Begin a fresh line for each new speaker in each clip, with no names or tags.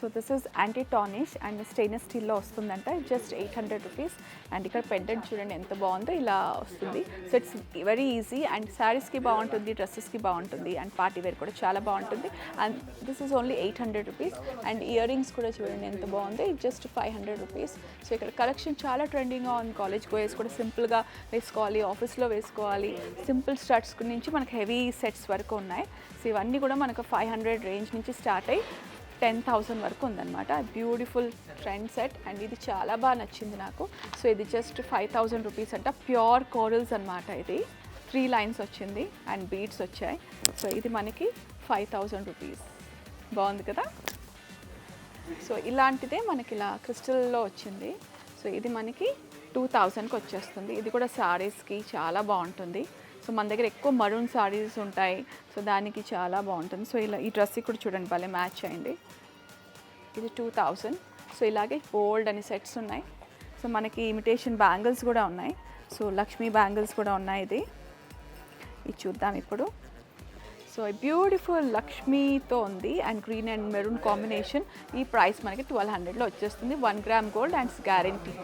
So this is anti tarnish and stainless స్టీల్లో వస్తుందంట, just 800 rupees. And ఇక్కడ pendant చూడండి ఎంత బాగుందో, ఇలా వస్తుంది. So it's very easy and శారీస్కి బాగుంటుంది, డ్రెస్సెస్కి బాగుంటుంది అండ్ పార్టీ వేర్ కూడా చాలా బాగుంటుంది. And this is only 800 rupees. And ear rings కూడా చూడండి ఎంత బాగుంది, జస్ట్ 500 రూపీస్. సో ఇక్కడ కలెక్షన్ చాలా ట్రెండింగ్గా ఉంది. కాలేజ్ గోయర్స్ కూడా సింపుల్గా వేసుకోవాలి, ఆఫీస్లో వేసుకోవాలి, సింపుల్ స్టడ్స్ నుంచి మనకు హెవీ సెట్స్ వరకు ఉన్నాయి. సో ఇవన్నీ కూడా మనకు 500 రేంజ్ నుంచి స్టార్ట్ అయ్యి 10,000 వరకు ఉందన్నమాట. బ్యూటిఫుల్ ట్రెండ్ సెట్ అండ్ ఇది చాలా బాగా నచ్చింది నాకు. సో ఇది జస్ట్ 5,000 రూపీస్ అంట. ప్యూర్ కోరల్స్ అనమాట. ఇది 3 లైన్స్ వచ్చింది అండ్ బీడ్స్ వచ్చాయి. సో ఇది మనకి 5,000 రూపీస్. బాగుంది కదా. సో ఇలాంటిదే మనకి ఇలా క్రిస్టల్లో వచ్చింది. సో ఇది మనకి 2,000కి వచ్చేస్తుంది. ఇది కూడా శారీస్కి చాలా బాగుంటుంది. సో మన దగ్గర ఎక్కువ మరూన్ సారీస్ ఉంటాయి, సో దానికి చాలా బాగుంటుంది. సో ఇలా ఈ డ్రెస్ కూడా చూడండి భలే మ్యాచ్ అయింది. ఇది 2,000. సో ఇలాగే బోల్డ్ అని సెట్స్ ఉన్నాయి. సో మనకి ఇమిటేషన్ బ్యాంగిల్స్ కూడా ఉన్నాయి. సో లక్ష్మీ బ్యాంగిల్స్ కూడా ఉన్నాయి. ఇది చూద్దాం ఇప్పుడు. సో బ్యూటిఫుల్ లక్ష్మీతో ఉంది and green and maroon combination. ఈ ప్రైస్ మనకి 1200లో వచ్చేస్తుంది. 1 gram gold and guarantee.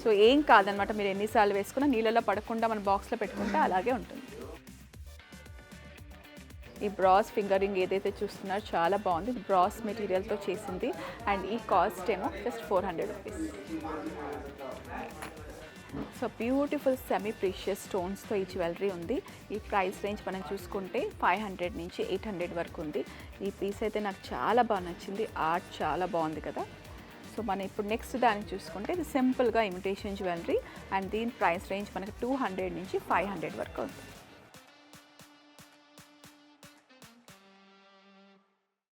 So ఏం కాదనమాట, మీరు ఎన్నిసార్లు వేసుకున్నా నీళ్ళలో పడకుండా మన బాక్స్లో పెట్టుకుంటే అలాగే ఉంటుంది. ఈ బ్రాస్ ఫింగరింగ్ ఏదైతే చూస్తున్నారో చాలా బాగుంది. బ్రాస్ మెటీరియల్తో చేసింది అండ్ ఈ కాస్ట్ ఏమో just 400 rupees. So beautiful semi precious స్టోన్స్తో ఈ జ్యువెలరీ ఉంది. ఈ ప్రైస్ రేంజ్ మనం చూసుకుంటే 500 నుంచి 800 వరకు ఉంది. ఈ పీస్ అయితే నాకు చాలా బాగా నచ్చింది. ఆర్ట్ చాలా బాగుంది కదా. సో మనం ఇప్పుడు నెక్స్ట్ దాన్ని చూసుకుంటే ఇది సింపుల్గా ఇమిటేషన్ జ్యువెలరీ అండ్ దీని ప్రైస్ రేంజ్ మనకి 200 నుంచి 500 వరకు ఉంది.